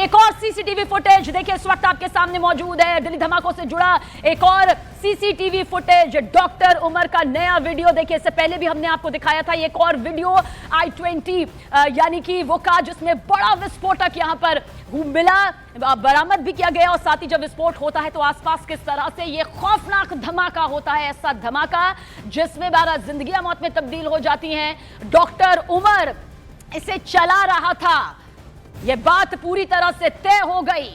एक और CCTV footage देखिए इस वक्त आपके सामने मौजूद है। दिल्ली धमाकों से जुड़ा एक और सीसीटीवी फुटेज, डॉक्टर उमर का नया वीडियो देखिए। इससे पहले भी हमने आपको दिखाया था एक और वीडियो i20 यानी कि वो कार जिसमें बड़ा विस्फोटक यहां पर मिला, बरामद भी किया गया। और साथ ही जब विस्फोट होता है तो आसपास किस तरह से ये खौफनाक धमाका होता है, ऐसा धमाका जिसमें 12 जिंदगियां मौत में तब्दील हो जाती हैं। डॉक्टर उमर इसे चला रहा था, यह बात पूरी तरह से तय हो गई।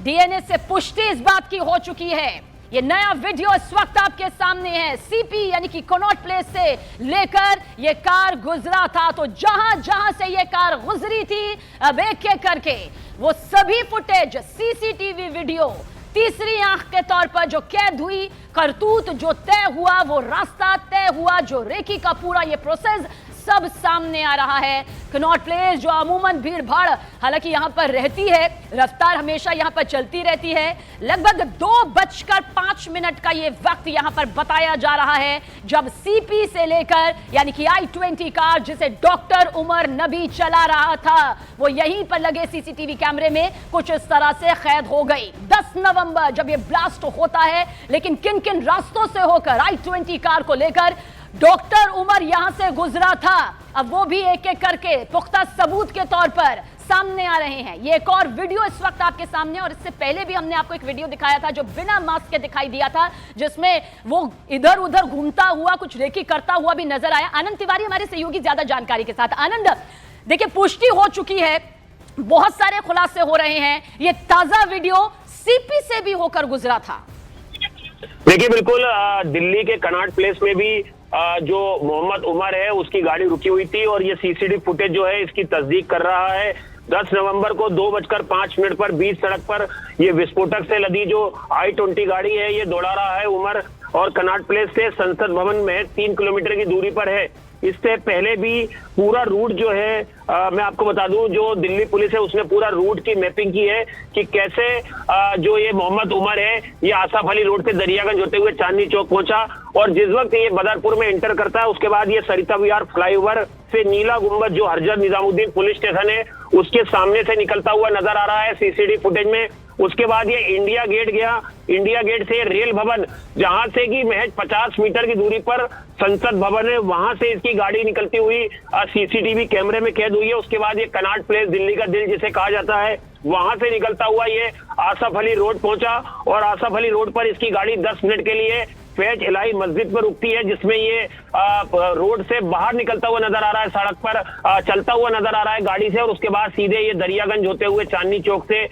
डीएनए से पुष्टि इस बात की हो चुकी है। यह नया वीडियो इस वक्त आपके सामने है। सीपी यानी कि कनॉट प्लेस से लेकर यह कार गुजरा था, तो जहां जहां से यह कार गुजरी थी अब एक एक करके वो सभी फुटेज, सीसीटीवी वीडियो, तीसरी आंख के तौर पर जो कैद हुई, करतूत जो तय हुआ, वो रास्ता तय हुआ, जो रेकी का पूरा ये प्रोसेस सब सामने आ रहा है। कनॉट प्लेस जो अमूमन भीड़ भाड़ हालांकि यहां पर रहती है, रफ्तार हमेशा यहां पर चलती रहती है। लगभग 2:05 का ये वक्त यहां पर बताया जा रहा है जब सीपी से लेकर यानी कि i20 कार जिसे डॉक्टर उमर नबी चला रहा था वो यहीं पर लगे सीसीटीवी कैमरे में कुछ इस तरह से कैद हो गई। 10 नवंबर जब ये ब्लास्ट होता है, लेकिन किन किन रास्तों से होकर i20 कार को लेकर डॉक्टर उमर यहां से गुजरा था, अब वो भी एक एक करके पुख्ता सबूत के तौर पर सामने आ रहे हैं। ये एक और वीडियो इस वक्त आपके सामने, और इससे पहले भी हमने आपको एक वीडियो दिखाया था जो बिना मास्क के दिखाई दिया था, जिसमें वो इधर उधर घूमता हुआ कुछ रेकी करता हुआ भी नजर आया। आनंद तिवारी हमारे सहयोगी ज्यादा जानकारी के साथ। आनंद, देखिए पुष्टि हो चुकी है, बहुत सारे खुलासे हो रहे हैं, ये ताजा वीडियो सीपी से भी होकर गुजरा था। देखिए बिल्कुल दिल्ली के कनॉट प्लेस में भी जो मोहम्मद उमर है उसकी गाड़ी रुकी हुई थी और ये सीसीटीवी फुटेज जो है इसकी तस्दीक कर रहा है। 10 नवंबर को 2:05 पर बीच सड़क पर ये विस्फोटक से लदी जो i20 गाड़ी है ये दौड़ा रहा है उमर, और कनॉट प्लेस से संसद भवन में 3 किलोमीटर की दूरी पर है। इससे पहले भी पूरा रूट जो है मैं आपको बता दूं, जो दिल्ली पुलिस है उसने पूरा रूट की मैपिंग की है कि कैसे जो ये मोहम्मद उमर है ये आसफ अली रोड से दरियागंज होते हुए चांदनी चौक पहुंचा, और जिस वक्त ये बदरपुर में एंटर करता है उसके बाद ये सरिता विहार फ्लाईओवर से नीला गुंबद जो हरजत निजामुद्दीन पुलिस स्टेशन है उसके सामने से निकलता हुआ नजर आ रहा है सीसीटीवी फुटेज में। उसके बाद ये इंडिया गेट गया, इंडिया गेट से रेल भवन जहां से कि महज 50 मीटर की दूरी पर संसद भवन है, वहां से इसकी गाड़ी निकलती हुई सीसीटीवी कैमरे में कैद हुई है। उसके बाद ये कनॉट प्लेस, दिल्ली का दिल जिसे कहा जाता है, वहां से निकलता हुआ ये आसफ अली रोड पहुंचा, और आसफ अली रोड पर इसकी गाड़ी 10 मिनट के लिए फैज इलाही मस्जिद पर रुकती है, जिसमें ये रोड से बाहर निकलता हुआ नजर आ रहा है, सड़क पर चलता हुआ नजर आ रहा है गाड़ी से, और उसके बाद सीधे ये दरियागंज होते हुए चांदनी चौक से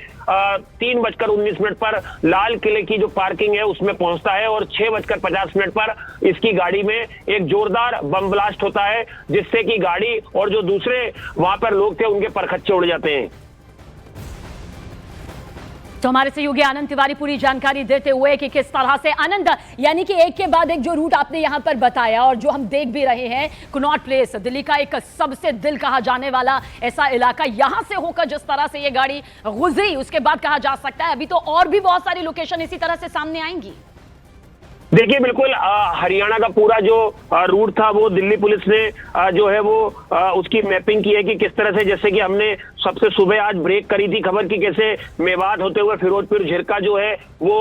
3:19 पर लाल किले की जो पार्किंग है उसमें पहुंचता है, और 6:50 पर इसकी गाड़ी में एक जोरदार बम ब्लास्ट होता है जिससे कि गाड़ी और जो दूसरे वहां पर लोग थे उनके परखच्चे उड़ जाते हैं। तो हमारे सहयोगी आनंद तिवारी पूरी जानकारी देते हुए कि किस तरह से आनंद यानी कि एक के बाद एक जो रूट आपने यहां पर बताया और जो हम देख भी रहे हैं, कनॉट प्लेस दिल्ली का एक सबसे दिल कहा जाने वाला ऐसा इलाका, यहां से होकर जिस तरह से ये गाड़ी गुजरी उसके बाद कहा जा सकता है अभी तो और भी बहुत सारी लोकेशन इसी तरह से सामने आएंगी। देखिए बिल्कुल हरियाणा का पूरा जो रूट था वो दिल्ली पुलिस ने जो है वो उसकी मैपिंग की है कि किस तरह से, जैसे कि हमने सबसे सुबह आज ब्रेक करी थी खबर की कैसे मेवात होते हुए फिरोजपुर झिरका जो है वो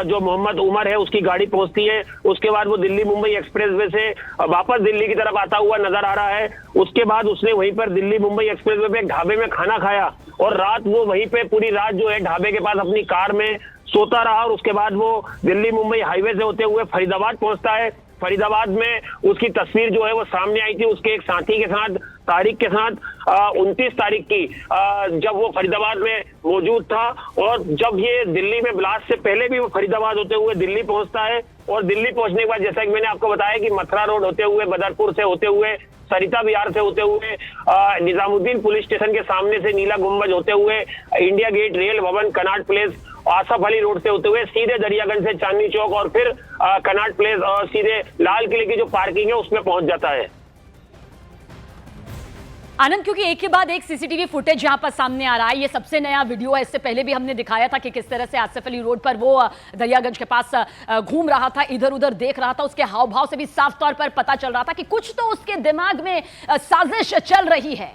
जो मोहम्मद उमर है उसकी गाड़ी पहुंचती है। उसके बाद वो दिल्ली मुंबई एक्सप्रेसवे से वापस दिल्ली की तरफ आता हुआ नजर आ रहा है। उसके बाद उसने वहीं पर दिल्ली मुंबई एक्सप्रेसवे पे एक ढाबे में खाना खाया, और रात वो वहीं पे पूरी रात जो है ढाबे के पास अपनी कार में सोता रहा, और उसके बाद वो दिल्ली मुंबई हाईवे से होते हुए फरीदाबाद पहुंचता है। फरीदाबाद में उसकी तस्वीर जो है वो सामने आई थी उसके एक साथी के साथ, तारिक के साथ, 29 तारीख की जब वो फरीदाबाद में मौजूद था, और जब ये दिल्ली में ब्लास्ट से पहले भी वो फरीदाबाद होते हुए दिल्ली पहुंचता है, और दिल्ली पहुंचने के बाद जैसा कि मैंने आपको बताया कि मथुरा रोड होते हुए, बदरपुर से होते हुए, सरिता विहार से होते हुए, निजामुद्दीन पुलिस स्टेशन के सामने से नीला गुंबज होते हुए, इंडिया गेट, रेल भवन, Connaught place, Asaf Ali road से होते हुए सीधे दरियागंज से चांदनी चौक और फिर कनॉट प्लेस और सीधे लाल किले की जो पार्किंग है उसमें पहुंच जाता है। आनंद, क्योंकि एक के बाद एक सीसीटीवी फुटेज यहां पर सामने आ रहा है, ये सबसे नया वीडियो है। इससे पहले भी हमने दिखाया था कि किस तरह से आसफ अली रोड पर वो दरियागंज के पास घूम रहा था, इधर उधर देख रहा था। उसके हाव भाव से भी साफ तौर पर पता चल रहा था कि कुछ तो उसके दिमाग में साजिश चल रही है।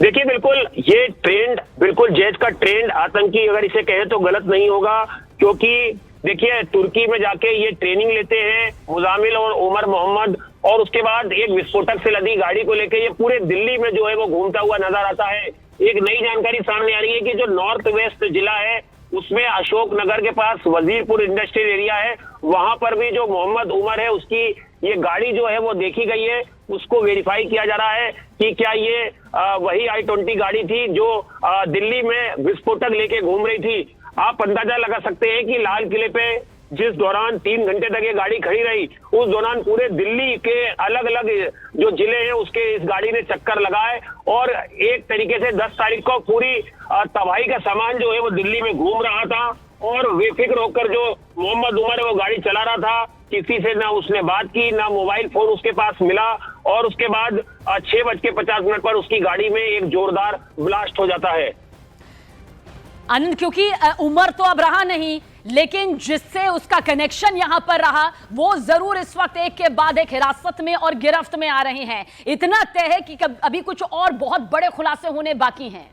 देखिए बिल्कुल ये ट्रेंड, बिल्कुल जैश का ट्रेंड आतंकी अगर इसे कहें तो गलत नहीं होगा, क्योंकि देखिए तुर्की में जाके ये ट्रेनिंग लेते हैं मुजामिल और उमर मोहम्मद, और उसके बाद एक विस्फोटक से लदी गाड़ी को लेकर ये पूरे दिल्ली में जो है वो घूमता हुआ नजर आता है। एक नई जानकारी सामने आ रही है कि जो नॉर्थ वेस्ट जिला है उसमें अशोकनगर के पास वजीरपुर इंडस्ट्रियल एरिया है, वहां पर भी जो मोहम्मद उमर है उसकी ये गाड़ी जो है वो देखी गई है। उसको वेरीफाई किया जा रहा है कि क्या ये वही I-20 गाड़ी थी जो दिल्ली में विस्फोटक लेके घूम रही थी। आप अंदाजा लगा सकते हैं कि लाल किले पे जिस दौरान 3 घंटे तक ये गाड़ी खड़ी रही, उस दौरान पूरे दिल्ली के अलग अलग जो जिले हैं उसके इस गाड़ी ने चक्कर लगाए, और एक तरीके से 10 तारीख को पूरी तबाही का सामान जो है वो दिल्ली में घूम रहा था, और बेफिक्र होकर जो मोहम्मद उमर है वो गाड़ी चला रहा था। किसी से ना उसने बात की, ना मोबाइल फोन उसके पास मिला, और उसके बाद 6:50 पर उसकी गाड़ी में एक जोरदार ब्लास्ट हो जाता है। आनंद, क्योंकि उमर तो अब रहा नहीं, लेकिन जिससे उसका कनेक्शन यहां पर रहा वो जरूर इस वक्त एक के बाद एक हिरासत में और गिरफ्त में आ रहे हैं। इतना तय है कि अभी कुछ और बहुत बड़े खुलासे होने बाकी हैं।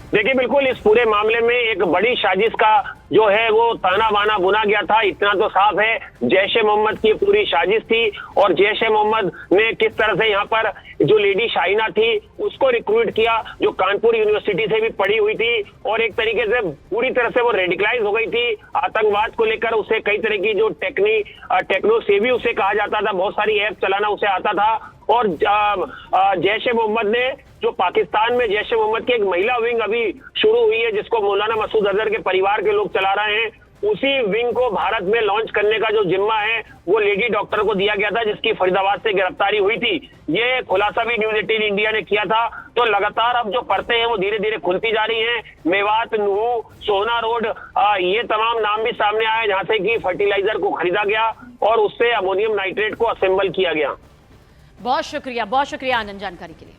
देखिए बिल्कुल इस पूरे मामले में एक बड़ी साजिश का जो है वो ताना बाना बुना गया था, इतना तो साफ है। जैश ए मोहम्मद की पूरी साजिश थी, और जैश ए मोहम्मद ने किस तरह से यहाँ पर जो लेडी शाइना थी उसको रिक्रूट किया, जो कानपुर यूनिवर्सिटी से भी पढ़ी हुई थी, और एक तरीके से पूरी तरह से वो रेडिकलाइज हो गई थी आतंकवाद को लेकर। उसे कई तरह की जो टेक्नो सेवी उसे कहा जाता था, बहुत सारी ऐप चलाना उसे आता था। और जैश ए मोहम्मद ने जो पाकिस्तान में जैश ए मोहम्मद की एक महिला विंग अभी शुरू हुई है जिसको मौलाना मसूद अजहर के परिवार के लोग चला रहे हैं, उसी विंग को भारत में लॉन्च करने का जो जिम्मा है वो लेडी डॉक्टर को दिया गया था, जिसकी फरीदाबाद से गिरफ्तारी हुई थी। ये खुलासा भी न्यूज 18 इंडिया ने किया था। तो लगातार अब जो परतें हैं वो धीरे धीरे खुलती जा रही हैं। मेवात, नूहू, सोहना रोड, ये तमाम नाम भी सामने आए जहां से कि फर्टिलाइजर को खरीदा गया और उससे अमोनियम नाइट्रेट को असेंबल किया गया। बहुत शुक्रिया आनंद जानकारी के लिए।